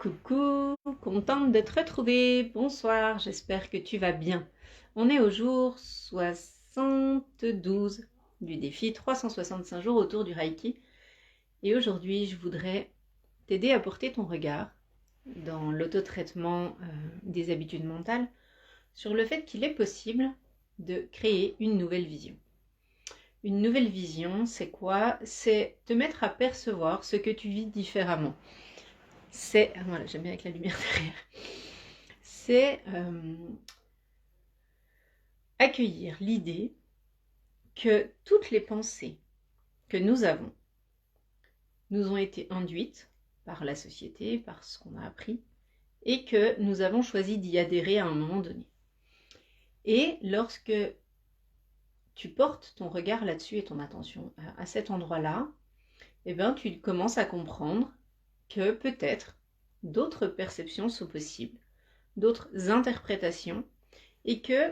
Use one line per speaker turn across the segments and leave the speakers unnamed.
Coucou, contente de te retrouver. Bonsoir, j'espère que tu vas bien. On est au jour 72 du défi 365 jours autour du Reiki. Et aujourd'hui, je voudrais t'aider à porter ton regard dans l'auto-traitement des habitudes mentales sur le fait qu'il est possible de créer une nouvelle vision. Une nouvelle vision, c'est quoi? C'est te mettre à percevoir ce que tu vis différemment. Voilà, j'aime bien avec la lumière derrière. C'est accueillir l'idée que toutes les pensées que nous avons nous ont été induites par la société, par ce qu'on a appris, et que nous avons choisi d'y adhérer à un moment donné. Et lorsque tu portes ton regard là-dessus et ton attention à cet endroit-là, eh bien, tu commences à comprendre que peut-être d'autres perceptions sont possibles, d'autres interprétations, et que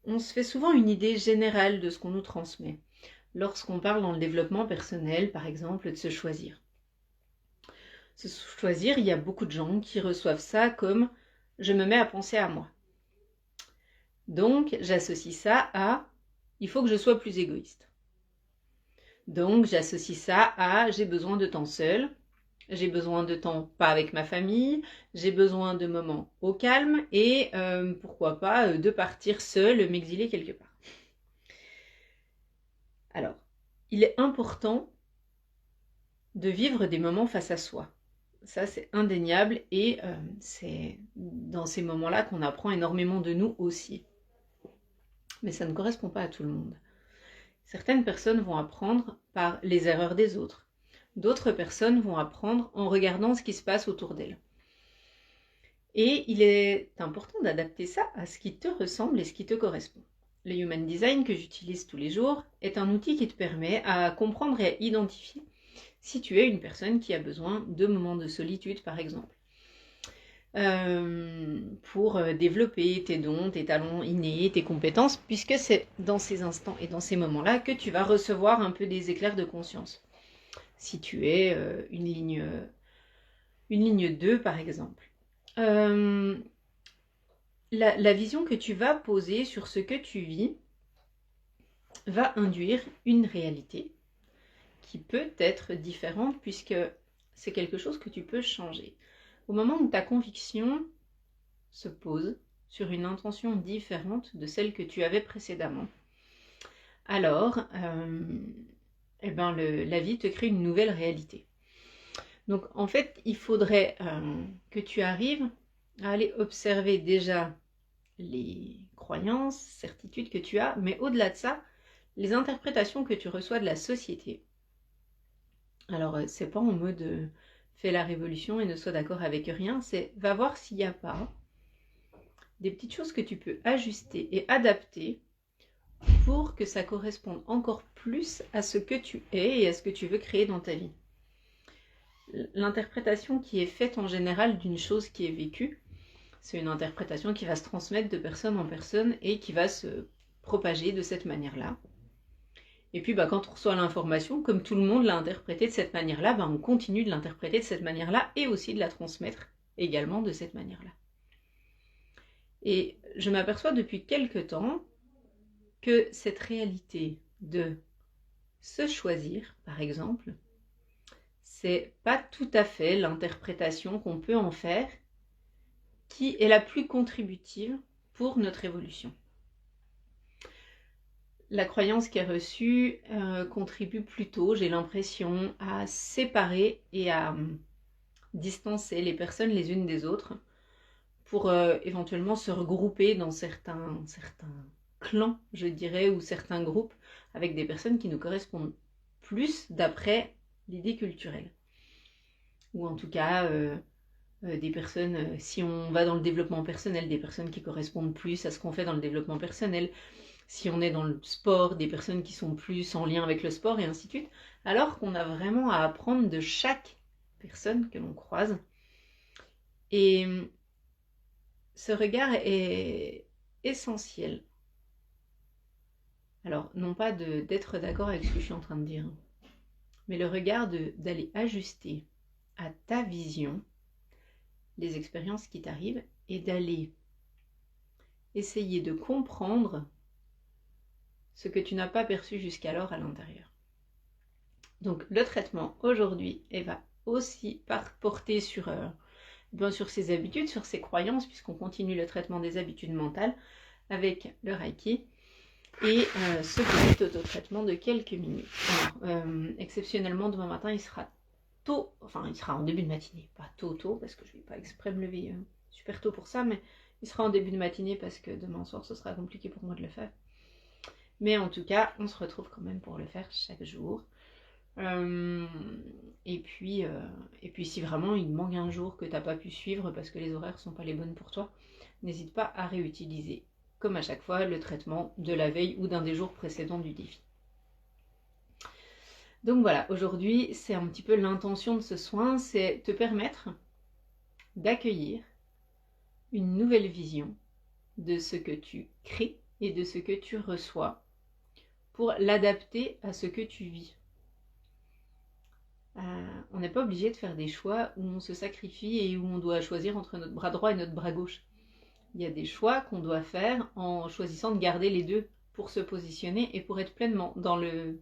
on se fait souvent une idée générale de ce qu'on nous transmet. Lorsqu'on parle dans le développement personnel, par exemple, de se choisir. Se choisir, il y a beaucoup de gens qui reçoivent ça comme « je me mets à penser à moi ». Donc, j'associe ça à « il faut que je sois plus égoïste ». Donc, j'associe ça à « j'ai besoin de temps seul ». J'ai besoin de temps pas avec ma famille, j'ai besoin de moments au calme et pourquoi pas de partir seule, m'exiler quelque part. Alors, il est important de vivre des moments face à soi. Ça, c'est indéniable et c'est dans ces moments-là qu'on apprend énormément de nous aussi. Mais ça ne correspond pas à tout le monde. Certaines personnes vont apprendre par les erreurs des autres. D'autres personnes vont apprendre en regardant ce qui se passe autour d'elles. Et il est important d'adapter ça à ce qui te ressemble et ce qui te correspond. Le Human Design que j'utilise tous les jours est un outil qui te permet à comprendre et à identifier si tu es une personne qui a besoin de moments de solitude, par exemple, pour développer tes dons, tes talents innés, tes compétences, puisque c'est dans ces instants et dans ces moments-là que tu vas recevoir un peu des éclairs de conscience. Si tu es une ligne 2, par exemple. La vision que tu vas poser sur ce que tu vis va induire une réalité qui peut être différente puisque c'est quelque chose que tu peux changer. Au moment où ta conviction se pose sur une intention différente de celle que tu avais précédemment, alors la vie te crée une nouvelle réalité. Donc en fait, il faudrait que tu arrives à aller observer déjà les croyances, certitudes que tu as, mais au-delà de ça, les interprétations que tu reçois de la société. Alors, c'est pas en mode fais la révolution et ne sois d'accord avec rien, c'est va voir s'il n'y a pas des petites choses que tu peux ajuster et adapter pour que ça corresponde encore plus à ce que tu es et à ce que tu veux créer dans ta vie. L'interprétation qui est faite en général d'une chose qui est vécue, c'est une interprétation qui va se transmettre de personne en personne et qui va se propager de cette manière-là. Et puis quand on reçoit l'information, comme tout le monde l'a interprétée de cette manière-là, on continue de l'interpréter de cette manière-là et aussi de la transmettre également de cette manière-là. Et je m'aperçois depuis quelque temps que cette réalité de se choisir, par exemple, c'est pas tout à fait l'interprétation qu'on peut en faire qui est la plus contributive pour notre évolution. La croyance qui est reçue contribue plutôt, j'ai l'impression, à séparer et à distancer les personnes les unes des autres pour éventuellement se regrouper dans certains clans, je dirais, ou certains groupes avec des personnes qui nous correspondent plus d'après l'idée culturelle. Ou en tout cas, des personnes, si on va dans le développement personnel, des personnes qui correspondent plus à ce qu'on fait dans le développement personnel. Si on est dans le sport, des personnes qui sont plus en lien avec le sport et ainsi de suite, alors qu'on a vraiment à apprendre de chaque personne que l'on croise. Et ce regard est essentiel. Alors, non pas d'être d'accord avec ce que je suis en train de dire, mais le regard d'aller ajuster à ta vision les expériences qui t'arrivent et d'aller essayer de comprendre ce que tu n'as pas perçu jusqu'alors à l'intérieur. Donc le traitement aujourd'hui va aussi porter sur ses habitudes, sur ses croyances, puisqu'on continue le traitement des habitudes mentales avec le Reiki et ce petit auto-traitement de quelques minutes. Alors, exceptionnellement, demain matin, il sera tôt, enfin il sera en début de matinée, pas tôt, parce que je ne vais pas exprès me lever super tôt pour ça, mais il sera en début de matinée parce que demain soir, ce sera compliqué pour moi de le faire. Mais en tout cas, on se retrouve quand même pour le faire chaque jour. Et puis si vraiment il manque un jour que tu n'as pas pu suivre parce que les horaires ne sont pas les bonnes pour toi, n'hésite pas à réutiliser, comme à chaque fois, le traitement de la veille ou d'un des jours précédents du défi. Donc voilà, aujourd'hui, c'est un petit peu l'intention de ce soin, c'est te permettre d'accueillir une nouvelle vision de ce que tu crées et de ce que tu reçois pour l'adapter à ce que tu vis. On n'est pas obligé de faire des choix où on se sacrifie et où on doit choisir entre notre bras droit et notre bras gauche. Il y a des choix qu'on doit faire en choisissant de garder les deux pour se positionner et pour être pleinement dans le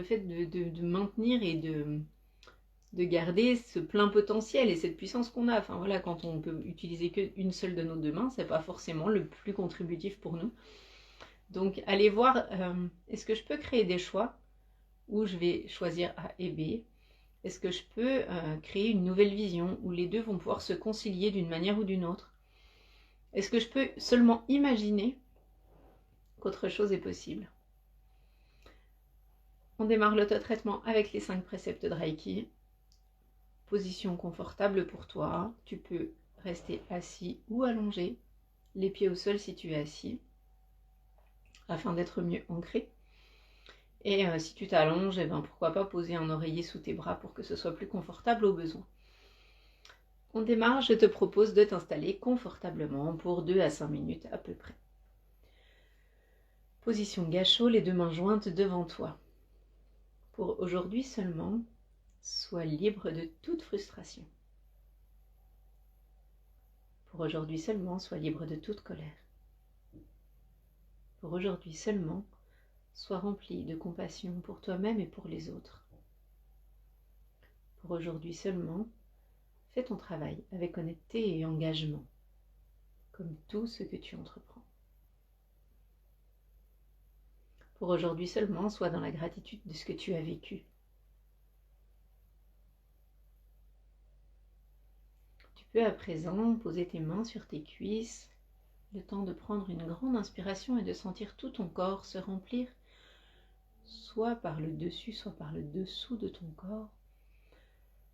fait de maintenir et de garder ce plein potentiel et cette puissance qu'on a. Enfin voilà, quand on peut utiliser qu'une seule de nos deux mains, c'est pas forcément le plus contributif pour nous. Donc allez voir, est-ce que je peux créer des choix où je vais choisir A et B? Est-ce que je peux créer une nouvelle vision où les deux vont pouvoir se concilier d'une manière ou d'une autre? Est-ce que je peux seulement imaginer qu'autre chose est possible? On démarre l'auto-traitement avec les 5 préceptes de Reiki. Position confortable pour toi. Tu peux rester assis ou allongé, les pieds au sol si tu es assis, afin d'être mieux ancré. Et si tu t'allonges, pourquoi pas poser un oreiller sous tes bras pour que ce soit plus confortable au besoin. On démarre, je te propose de t'installer confortablement pour 2 à 5 minutes à peu près. Position gâchot, les 2 mains jointes devant toi. Pour aujourd'hui seulement, sois libre de toute frustration. Pour aujourd'hui seulement, sois libre de toute colère. Pour aujourd'hui seulement, sois rempli de compassion pour toi-même et pour les autres. Pour aujourd'hui seulement, fais ton travail avec honnêteté et engagement, comme tout ce que tu entreprends. Pour aujourd'hui seulement, sois dans la gratitude de ce que tu as vécu. Tu peux à présent poser tes mains sur tes cuisses, le temps de prendre une grande inspiration et de sentir tout ton corps se remplir, soit par le dessus, soit par le dessous de ton corps,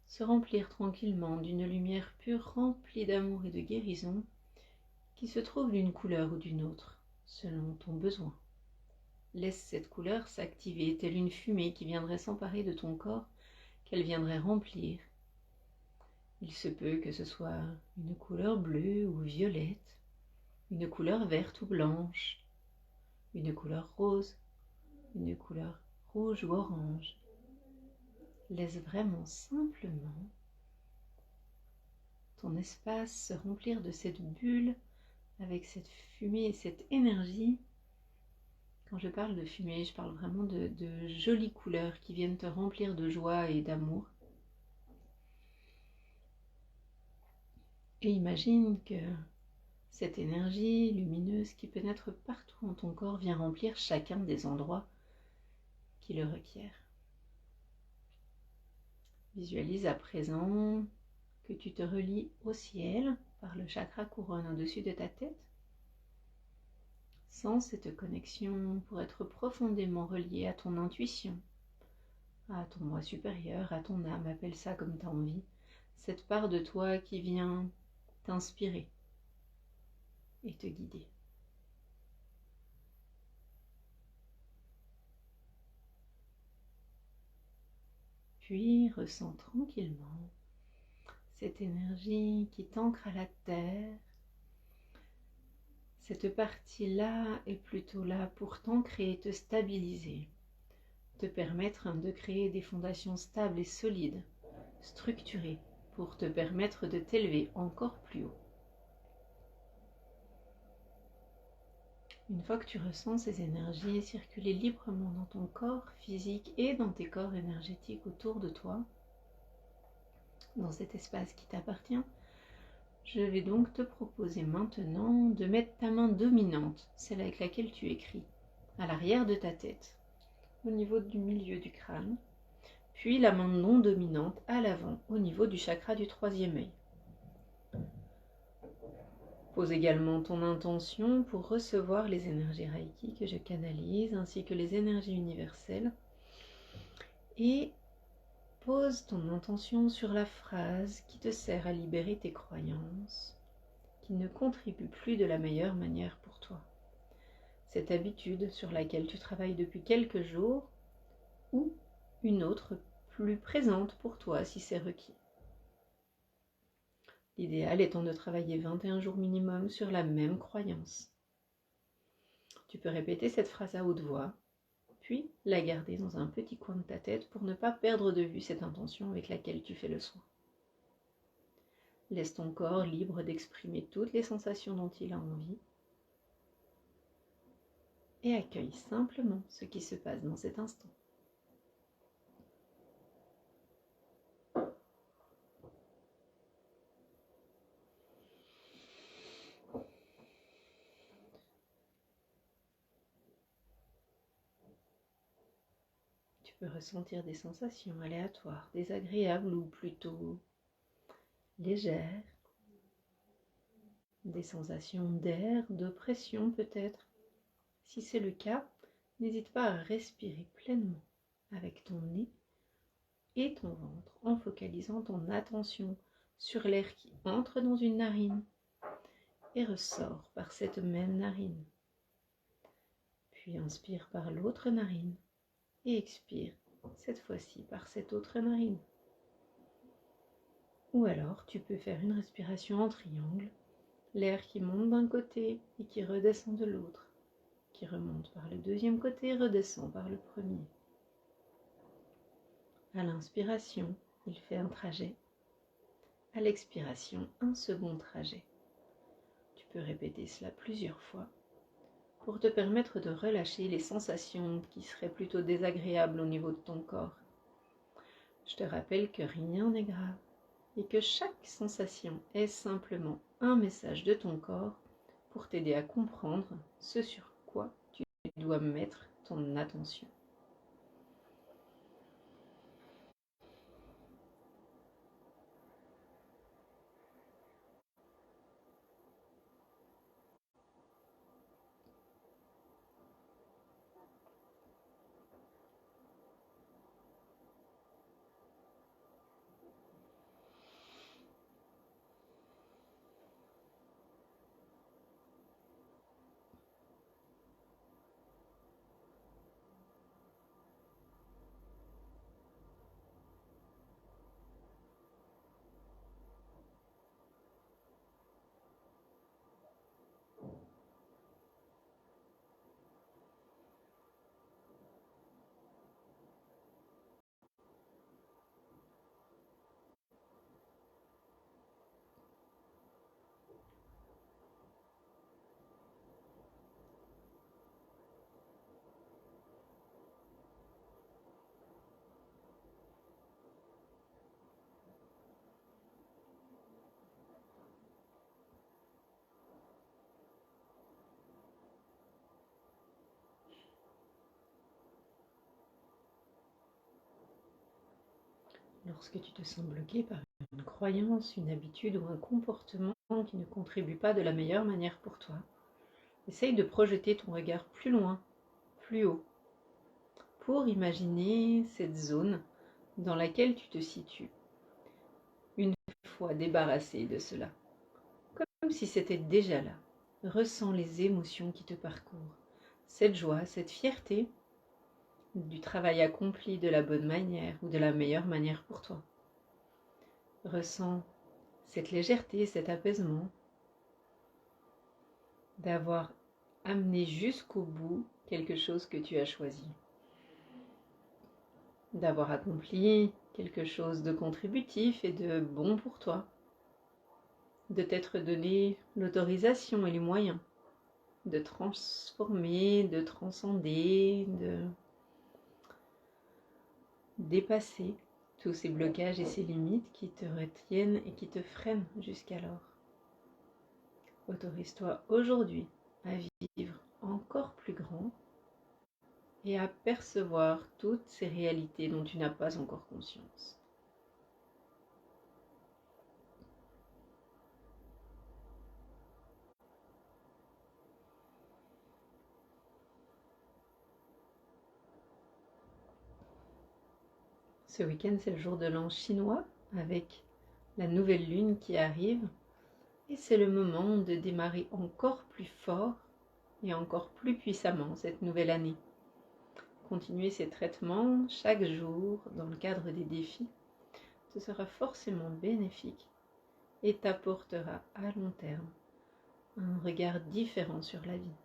se remplir tranquillement d'une lumière pure remplie d'amour et de guérison qui se trouve d'une couleur ou d'une autre, selon ton besoin. Laisse cette couleur s'activer telle une fumée qui viendrait s'emparer de ton corps, qu'elle viendrait remplir. Il se peut que ce soit une couleur bleue ou violette, une couleur verte ou blanche, une couleur rose, une couleur rouge ou orange. Laisse vraiment simplement ton espace se remplir de cette bulle avec cette fumée et cette énergie. Quand je parle de fumée, je parle vraiment de jolies couleurs qui viennent te remplir de joie et d'amour. Et imagine que cette énergie lumineuse qui pénètre partout en ton corps vient remplir chacun des endroits qui le requièrent. Visualise à présent que tu te relies au ciel par le chakra couronne au-dessus de ta tête. Sens cette connexion pour être profondément relié à ton intuition, à ton moi supérieur, à ton âme, appelle ça comme tu as envie, cette part de toi qui vient t'inspirer et te guider. Puis ressens tranquillement cette énergie qui t'ancre à la terre. Cette partie-là est plutôt là pour t'ancrer et te stabiliser, te permettre de créer des fondations stables et solides, structurées, pour te permettre de t'élever encore plus haut. Une fois que tu ressens ces énergies circuler librement dans ton corps physique et dans tes corps énergétiques autour de toi, dans cet espace qui t'appartient, je vais donc te proposer maintenant de mettre ta main dominante, celle avec laquelle tu écris, à l'arrière de ta tête, au niveau du milieu du crâne, puis la main non dominante à l'avant, au niveau du chakra du troisième œil. Pose également ton intention pour recevoir les énergies Reiki que je canalise, ainsi que les énergies universelles. Et pose ton intention sur la phrase qui te sert à libérer tes croyances, qui ne contribuent plus de la meilleure manière pour toi. Cette habitude sur laquelle tu travailles depuis quelques jours, ou une autre plus présente pour toi si c'est requis. L'idéal étant de travailler 21 jours minimum sur la même croyance. Tu peux répéter cette phrase à haute voix, puis la garder dans un petit coin de ta tête pour ne pas perdre de vue cette intention avec laquelle tu fais le soin. Laisse ton corps libre d'exprimer toutes les sensations dont il a envie et accueille simplement ce qui se passe dans cet instant. Tu peux ressentir des sensations aléatoires, désagréables ou plutôt légères, des sensations d'air, d'oppression peut-être. Si c'est le cas, n'hésite pas à respirer pleinement avec ton nez et ton ventre en focalisant ton attention sur l'air qui entre dans une narine et ressort par cette même narine. Puis inspire par l'autre narine et expire cette fois-ci par cette autre narine. Ou alors tu peux faire une respiration en triangle, l'air qui monte d'un côté et qui redescend de l'autre, qui remonte par le deuxième côté et redescend par le premier. À l'inspiration, il fait un trajet. À l'expiration, un second trajet. Tu peux répéter cela plusieurs fois pour te permettre de relâcher les sensations qui seraient plutôt désagréables au niveau de ton corps. Je te rappelle que rien n'est grave et que chaque sensation est simplement un message de ton corps pour t'aider à comprendre ce sur quoi tu dois mettre ton attention. Lorsque tu te sens bloqué par une croyance, une habitude ou un comportement qui ne contribue pas de la meilleure manière pour toi, essaye de projeter ton regard plus loin, plus haut, pour imaginer cette zone dans laquelle tu te situes, une fois débarrassé de cela. Comme si c'était déjà là. Ressens les émotions qui te parcourent, cette joie, cette fierté du travail accompli de la bonne manière ou de la meilleure manière pour toi. Ressens cette légèreté, cet apaisement d'avoir amené jusqu'au bout quelque chose que tu as choisi, d'avoir accompli quelque chose de contributif et de bon pour toi, de t'être donné l'autorisation et les moyens de transformer, de transcender, de dépasser tous ces blocages et ces limites qui te retiennent et qui te freinent jusqu'alors. Autorise-toi aujourd'hui à vivre encore plus grand et à percevoir toutes ces réalités dont tu n'as pas encore conscience. Ce week-end, c'est le jour de l'an chinois avec la nouvelle lune qui arrive et c'est le moment de démarrer encore plus fort et encore plus puissamment cette nouvelle année. Continuer ces traitements chaque jour dans le cadre des défis te sera forcément bénéfique et t'apportera à long terme un regard différent sur la vie.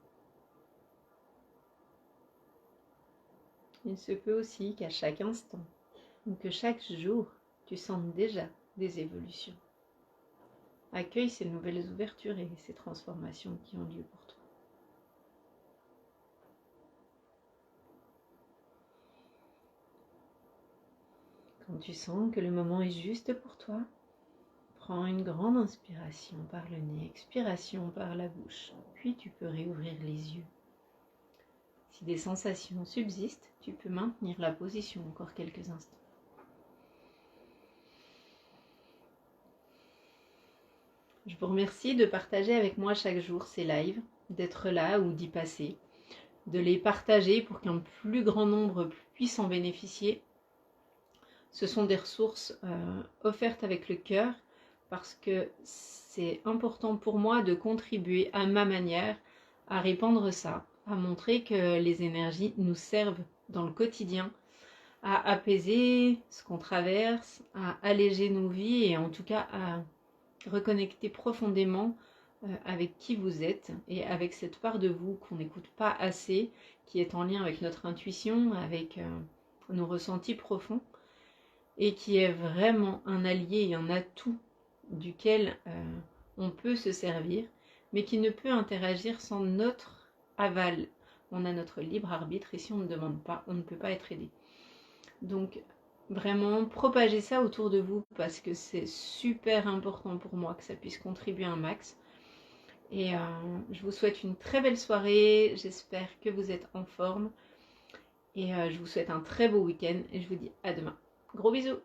Il se peut aussi qu'à chaque instant ou que chaque jour, tu sentes déjà des évolutions. Accueille ces nouvelles ouvertures et ces transformations qui ont lieu pour toi. Quand tu sens que le moment est juste pour toi, prends une grande inspiration par le nez, expiration par la bouche, puis tu peux réouvrir les yeux. Si des sensations subsistent, tu peux maintenir la position encore quelques instants. Je vous remercie de partager avec moi chaque jour ces lives, d'être là ou d'y passer, de les partager pour qu'un plus grand nombre puisse en bénéficier. Ce sont des ressources offertes avec le cœur parce que c'est important pour moi de contribuer à ma manière à répandre ça, à montrer que les énergies nous servent dans le quotidien, à apaiser ce qu'on traverse, à alléger nos vies et en tout cas à reconnecter profondément avec qui vous êtes et avec cette part de vous qu'on n'écoute pas assez, qui est en lien avec notre intuition, avec nos ressentis profonds et qui est vraiment un allié et un atout duquel on peut se servir, mais qui ne peut interagir sans notre aval. On a notre libre arbitre et si on ne demande pas, on ne peut pas être aidé. Donc vraiment, propagez ça autour de vous parce que c'est super important pour moi que ça puisse contribuer un max. Et je vous souhaite une très belle soirée, j'espère que vous êtes en forme. Et je vous souhaite un très beau week-end et je vous dis à demain. Gros bisous!